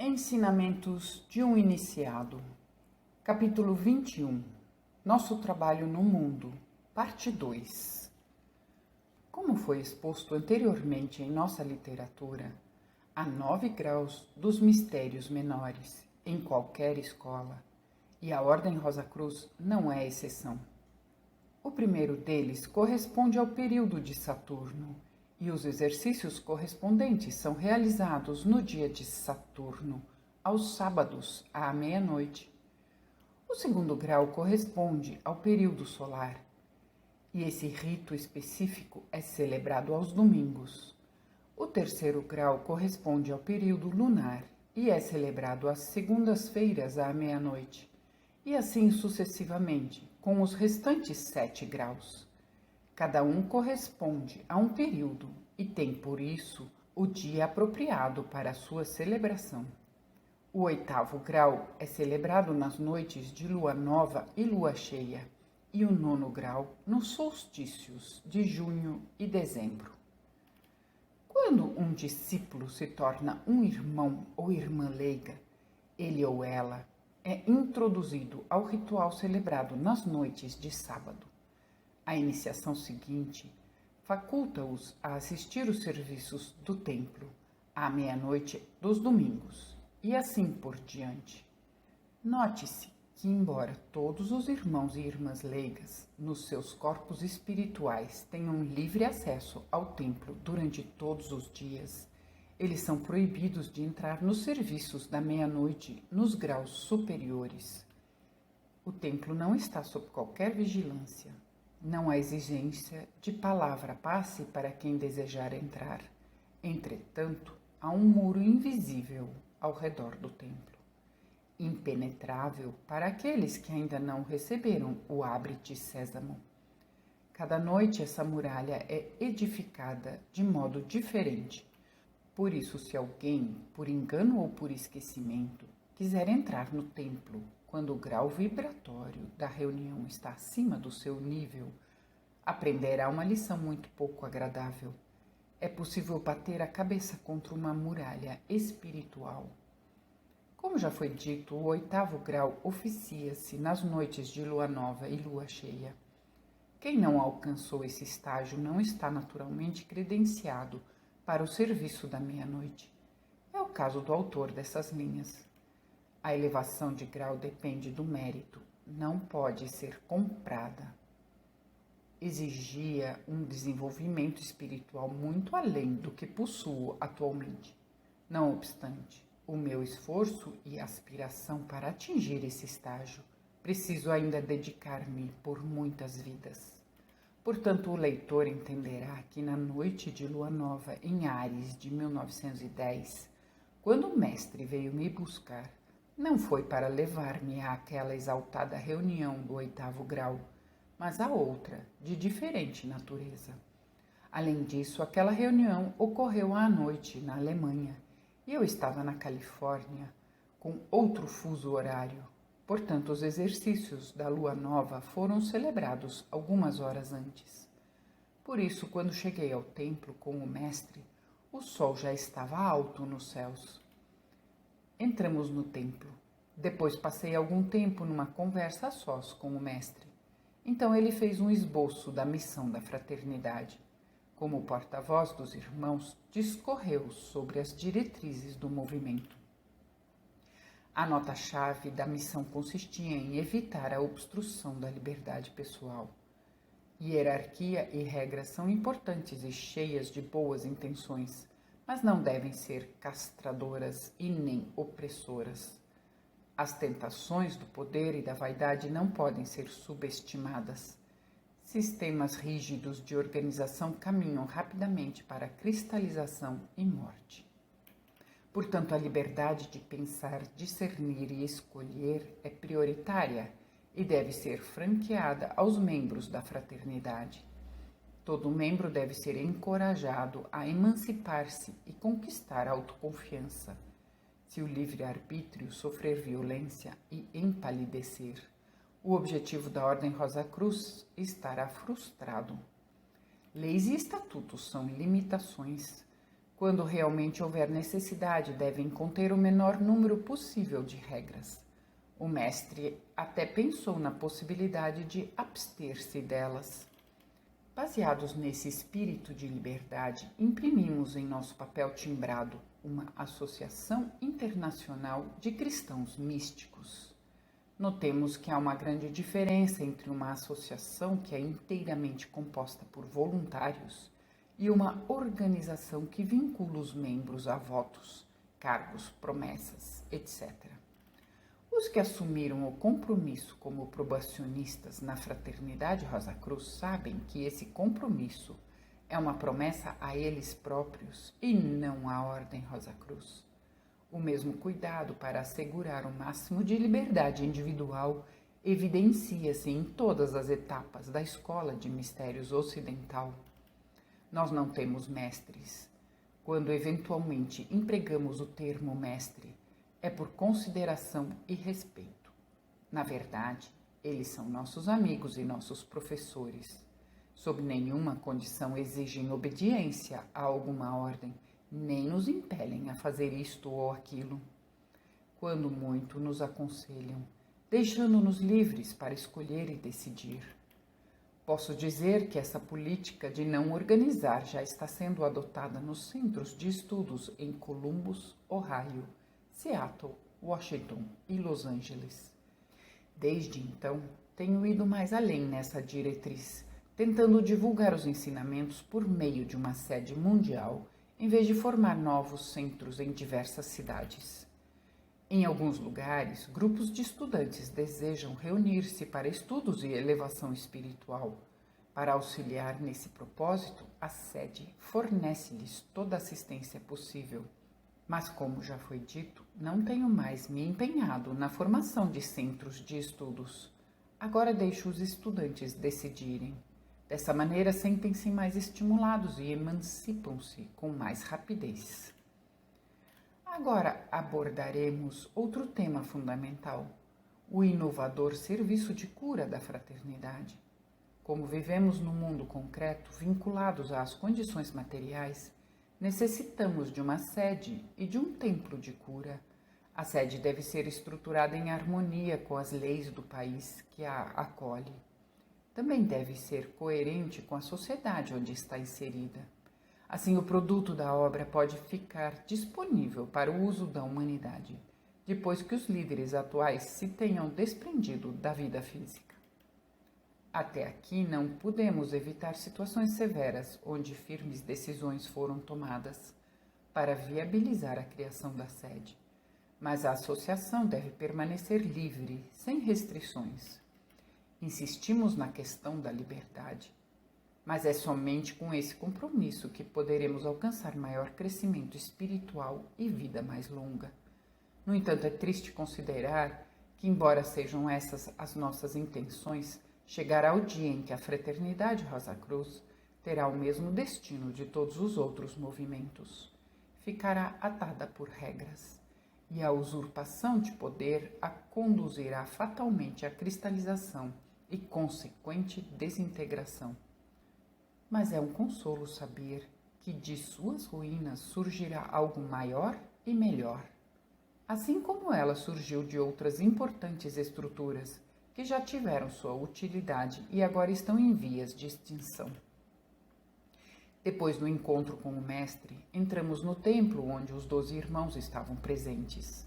Ensinamentos de um Iniciado. Capítulo 21. Nosso trabalho no mundo. Parte 2. Como foi exposto anteriormente em nossa literatura, há 9 graus dos mistérios menores em qualquer escola, e a Ordem Rosa Cruz não é exceção. O primeiro deles corresponde ao período de Saturno, e os exercícios correspondentes são realizados no dia de Saturno, aos sábados, à meia-noite. O segundo grau corresponde ao período solar, e esse rito específico é celebrado aos domingos. O terceiro grau corresponde ao período lunar e é celebrado às segundas-feiras à meia-noite, e assim sucessivamente, com os restantes 7 graus. Cada um corresponde a um período e tem, por isso, o dia apropriado para a sua celebração. O 8º grau é celebrado nas noites de lua nova e lua cheia, e o 9º grau nos solstícios de junho e dezembro. Quando um discípulo se torna um irmão ou irmã leiga, ele ou ela é introduzido ao ritual celebrado nas noites de sábado. A iniciação seguinte faculta-os a assistir os serviços do templo à meia-noite dos domingos, e assim por diante. Note-se que, embora todos os irmãos e irmãs leigas, nos seus corpos espirituais, tenham livre acesso ao templo durante todos os dias, eles são proibidos de entrar nos serviços da meia-noite nos graus superiores. O templo não está sob qualquer vigilância. Não há exigência de palavra passe para quem desejar entrar. Entretanto, há um muro invisível ao redor do templo, impenetrável para aqueles que ainda não receberam o abre-te sésamo. Cada noite essa muralha é edificada de modo diferente. Por isso, se alguém, por engano ou por esquecimento, quiser entrar no templo quando o grau vibratório da reunião está acima do seu nível, aprenderá uma lição muito pouco agradável. É possível bater a cabeça contra uma muralha espiritual. Como já foi dito, o 8º grau oficia-se nas noites de lua nova e lua cheia. Quem não alcançou esse estágio não está naturalmente credenciado para o serviço da meia-noite. É o caso do autor dessas linhas. A elevação de grau depende do mérito, não pode ser comprada. Exigia um desenvolvimento espiritual muito além do que possuo atualmente. Não obstante, o meu esforço e aspiração para atingir esse estágio, preciso ainda dedicar-me por muitas vidas. Portanto, o leitor entenderá que na noite de lua nova em Áries de 1910, quando o mestre veio me buscar, não foi para levar-me àquela exaltada reunião do 8º grau, mas a outra, de diferente natureza. Além disso, aquela reunião ocorreu à noite na Alemanha, e eu estava na Califórnia, com outro fuso horário. Portanto, os exercícios da lua nova foram celebrados algumas horas antes. Por isso, quando cheguei ao templo com o mestre, o sol já estava alto nos céus. Entramos no templo. Depois passei algum tempo numa conversa a sós com o mestre. Então ele fez um esboço da missão da fraternidade. Como porta-voz dos irmãos, discorreu sobre as diretrizes do movimento. A nota-chave da missão consistia em evitar a obstrução da liberdade pessoal. Hierarquia e regras são importantes e cheias de boas intenções, mas não devem ser castradoras e nem opressoras. As tentações do poder e da vaidade não podem ser subestimadas. Sistemas rígidos de organização caminham rapidamente para a cristalização e morte. Portanto, a liberdade de pensar, discernir e escolher é prioritária e deve ser franqueada aos membros da fraternidade. Todo membro deve ser encorajado a emancipar-se e conquistar a autoconfiança. Se o livre-arbítrio sofrer violência e empalidecer, o objetivo da Ordem Rosa Cruz estará frustrado. Leis e estatutos são limitações. Quando realmente houver necessidade, devem conter o menor número possível de regras. O mestre até pensou na possibilidade de abster-se delas. Baseados nesse espírito de liberdade, imprimimos em nosso papel timbrado uma Associação Internacional de Cristãos Místicos. Notemos que há uma grande diferença entre uma associação que é inteiramente composta por voluntários e uma organização que vincula os membros a votos, cargos, promessas, etc. Os que assumiram o compromisso como probacionistas na Fraternidade Rosa Cruz sabem que esse compromisso é uma promessa a eles próprios e não à Ordem Rosa Cruz. O mesmo cuidado para assegurar o máximo de liberdade individual evidencia-se em todas as etapas da Escola de Mistérios Ocidental. Nós não temos mestres. Quando eventualmente empregamos o termo mestre, é por consideração e respeito. Na verdade, eles são nossos amigos e nossos professores. Sob nenhuma condição exigem obediência a alguma ordem, nem nos impelem a fazer isto ou aquilo. Quando muito, nos aconselham, deixando-nos livres para escolher e decidir. Posso dizer que essa política de não organizar já está sendo adotada nos centros de estudos em Columbus, Ohio, Seattle, Washington e Los Angeles. Desde então, tenho ido mais além nessa diretriz, tentando divulgar os ensinamentos por meio de uma sede mundial, em vez de formar novos centros em diversas cidades. Em alguns lugares, grupos de estudantes desejam reunir-se para estudos e elevação espiritual. Para auxiliar nesse propósito, a sede fornece-lhes toda a assistência possível. Mas, como já foi dito, não tenho mais me empenhado na formação de centros de estudos. Agora deixo os estudantes decidirem. Dessa maneira, sentem-se mais estimulados e emancipam-se com mais rapidez. Agora abordaremos outro tema fundamental, o inovador serviço de cura da fraternidade. Como vivemos no mundo concreto, vinculados às condições materiais, necessitamos de uma sede e de um templo de cura. A sede deve ser estruturada em harmonia com as leis do país que a acolhe. Também deve ser coerente com a sociedade onde está inserida. Assim, o produto da obra pode ficar disponível para o uso da humanidade, depois que os líderes atuais se tenham desprendido da vida física. Até aqui não pudemos evitar situações severas onde firmes decisões foram tomadas para viabilizar a criação da sede, mas a associação deve permanecer livre, sem restrições. Insistimos na questão da liberdade, mas é somente com esse compromisso que poderemos alcançar maior crescimento espiritual e vida mais longa. No entanto, é triste considerar que, embora sejam essas as nossas intenções, chegará o dia em que a Fraternidade Rosa Cruz terá o mesmo destino de todos os outros movimentos. Ficará atada por regras, e a usurpação de poder a conduzirá fatalmente à cristalização e consequente desintegração. Mas é um consolo saber que de suas ruínas surgirá algo maior e melhor, assim como ela surgiu de outras importantes estruturas que já tiveram sua utilidade e agora estão em vias de extinção. Depois do encontro com o mestre, entramos no templo onde os 12 irmãos estavam presentes.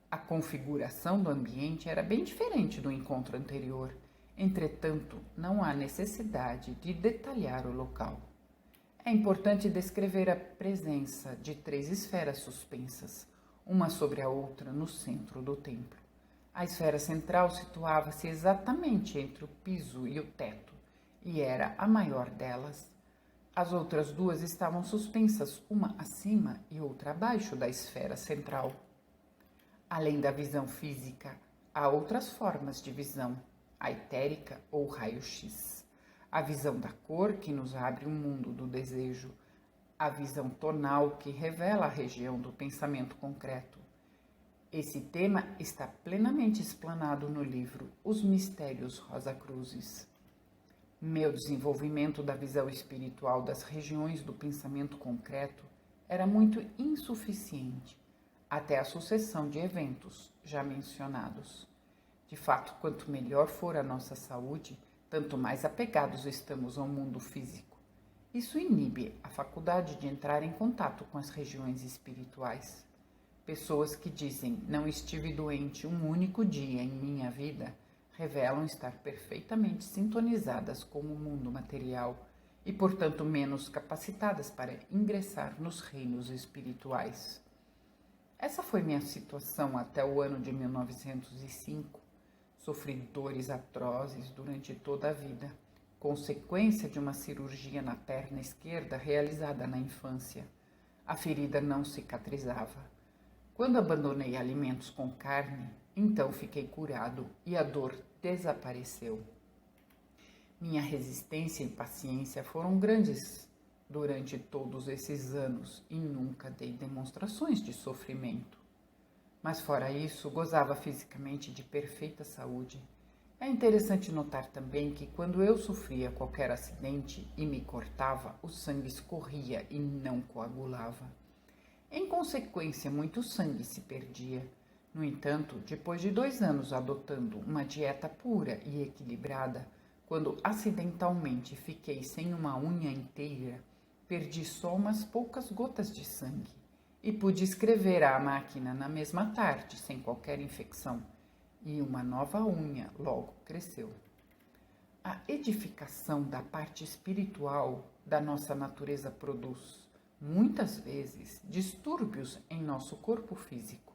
A configuração do ambiente era bem diferente do encontro anterior. Entretanto, não há necessidade de detalhar o local. É importante descrever a presença de 3 esferas suspensas, uma sobre a outra no centro do templo. A esfera central situava-se exatamente entre o piso e o teto, e era a maior delas. As outras 2 estavam suspensas, uma acima e outra abaixo da esfera central. Além da visão física, há outras formas de visão, a etérica ou raio-x, a visão da cor que nos abre o mundo do desejo, a visão tonal que revela a região do pensamento concreto. Esse tema está plenamente explanado no livro Os Mistérios Rosacruzes. Meu desenvolvimento da visão espiritual das regiões do pensamento concreto era muito insuficiente, até a sucessão de eventos já mencionados. De fato, quanto melhor for a nossa saúde, tanto mais apegados estamos ao mundo físico. Isso inibe a faculdade de entrar em contato com as regiões espirituais. Pessoas que dizem não estive doente um único dia em minha vida revelam estar perfeitamente sintonizadas com o mundo material e, portanto, menos capacitadas para ingressar nos reinos espirituais. Essa foi minha situação até o ano de 1905. Sofri dores atrozes durante toda a vida, consequência de uma cirurgia na perna esquerda realizada na infância. A ferida não cicatrizava. Quando abandonei alimentos com carne, então fiquei curado e a dor desapareceu. Minha resistência e paciência foram grandes durante todos esses anos e nunca dei demonstrações de sofrimento. Mas fora isso, gozava fisicamente de perfeita saúde. É interessante notar também que quando eu sofria qualquer acidente e me cortava, o sangue escorria e não coagulava. Em consequência, muito sangue se perdia. No entanto, depois de 2 anos adotando uma dieta pura e equilibrada, quando acidentalmente fiquei sem uma unha inteira, perdi só umas poucas gotas de sangue e pude escrever à máquina na mesma tarde, sem qualquer infecção. E uma nova unha logo cresceu. A edificação da parte espiritual da nossa natureza produz, muitas vezes, distúrbios em nosso corpo físico.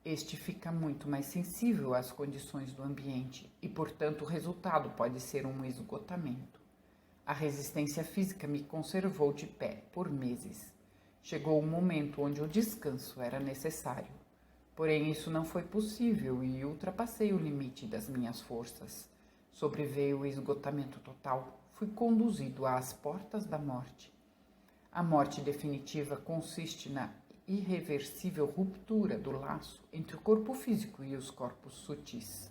Este fica muito mais sensível às condições do ambiente e, portanto, o resultado pode ser um esgotamento. A resistência física me conservou de pé por meses. Chegou o momento onde o descanso era necessário. Porém, isso não foi possível e ultrapassei o limite das minhas forças. Sobreveio o esgotamento total. Fui conduzido às portas da morte. A morte definitiva consiste na irreversível ruptura do laço entre o corpo físico e os corpos sutis.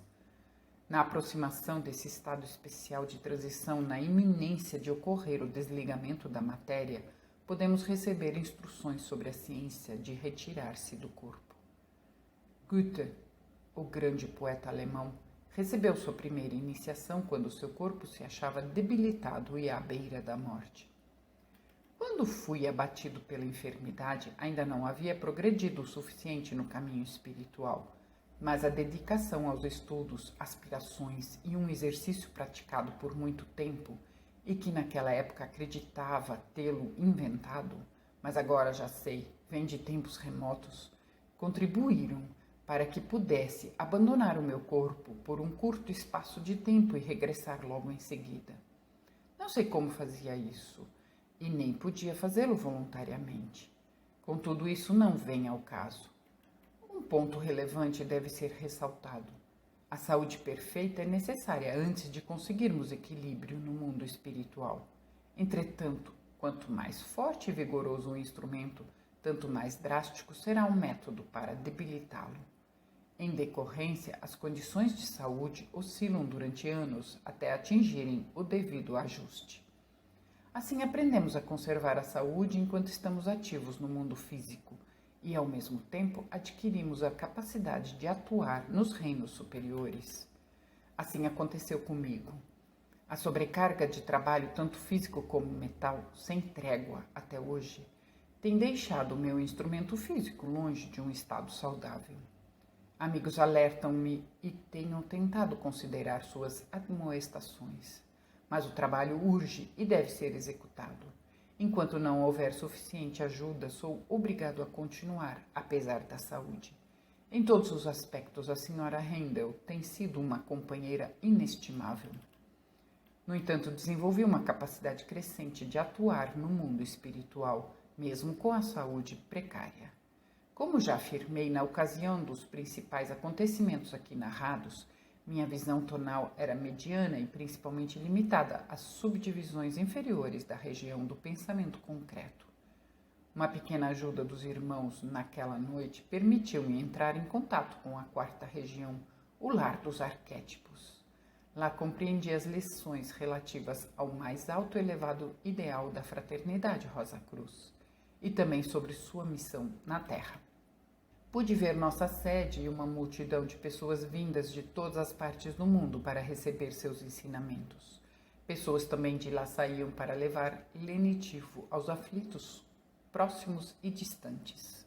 Na aproximação desse estado especial de transição, na iminência de ocorrer o desligamento da matéria, podemos receber instruções sobre a ciência de retirar-se do corpo. Goethe, o grande poeta alemão, recebeu sua primeira iniciação quando seu corpo se achava debilitado e à beira da morte. Quando fui abatido pela enfermidade, ainda não havia progredido o suficiente no caminho espiritual, mas a dedicação aos estudos, aspirações e um exercício praticado por muito tempo, e que naquela época acreditava tê-lo inventado, mas agora já sei, vem de tempos remotos, contribuíram para que pudesse abandonar o meu corpo por um curto espaço de tempo e regressar logo em seguida. Não sei como fazia isso, e nem podia fazê-lo voluntariamente. Contudo, isso não vem ao caso. Um ponto relevante deve ser ressaltado. A saúde perfeita é necessária antes de conseguirmos equilíbrio no mundo espiritual. Entretanto, quanto mais forte e vigoroso o instrumento, tanto mais drástico será o método para debilitá-lo. Em decorrência, as condições de saúde oscilam durante anos até atingirem o devido ajuste. Assim, aprendemos a conservar a saúde enquanto estamos ativos no mundo físico e, ao mesmo tempo, adquirimos a capacidade de atuar nos reinos superiores. Assim aconteceu comigo. A sobrecarga de trabalho, tanto físico como mental, sem trégua até hoje, tem deixado o meu instrumento físico longe de um estado saudável. Amigos alertam-me e tenho tentado considerar suas admoestações, mas o trabalho urge e deve ser executado. Enquanto não houver suficiente ajuda, sou obrigado a continuar, apesar da saúde. Em todos os aspectos, a senhora Handel tem sido uma companheira inestimável. No entanto, desenvolvi uma capacidade crescente de atuar no mundo espiritual, mesmo com a saúde precária. Como já afirmei na ocasião dos principais acontecimentos aqui narrados, minha visão tonal era mediana e principalmente limitada às subdivisões inferiores da região do pensamento concreto. Uma pequena ajuda dos irmãos naquela noite permitiu-me entrar em contato com a 4ª região, o lar dos arquétipos. Lá compreendi as lições relativas ao mais alto e elevado ideal da fraternidade Rosa Cruz. e também sobre sua missão na Terra. Pude ver nossa sede e uma multidão de pessoas vindas de todas as partes do mundo para receber seus ensinamentos. Pessoas também de lá saíam para levar lenitivo aos aflitos, próximos e distantes.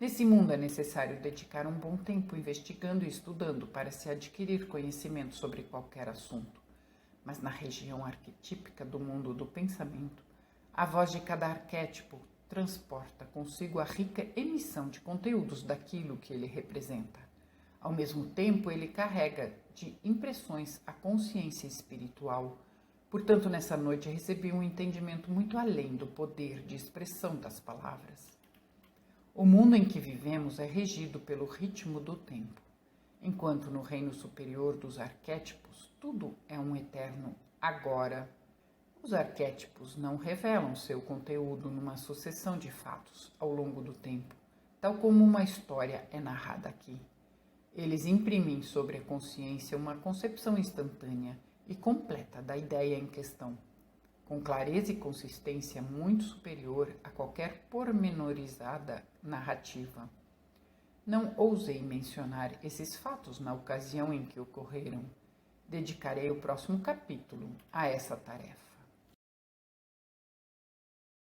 Nesse mundo é necessário dedicar um bom tempo investigando e estudando para se adquirir conhecimento sobre qualquer assunto. Mas na região arquetípica do mundo do pensamento, a voz de cada arquétipo transporta consigo a rica emissão de conteúdos daquilo que ele representa. Ao mesmo tempo, ele carrega de impressões a consciência espiritual. Portanto, nessa noite recebi um entendimento muito além do poder de expressão das palavras. O mundo em que vivemos é regido pelo ritmo do tempo, enquanto no reino superior dos arquétipos tudo é um eterno agora. Os arquétipos não revelam seu conteúdo numa sucessão de fatos ao longo do tempo, tal como uma história é narrada aqui. Eles imprimem sobre a consciência uma concepção instantânea e completa da ideia em questão, com clareza e consistência muito superior a qualquer pormenorizada narrativa. Não ousei mencionar esses fatos na ocasião em que ocorreram. Dedicarei o próximo capítulo a essa tarefa.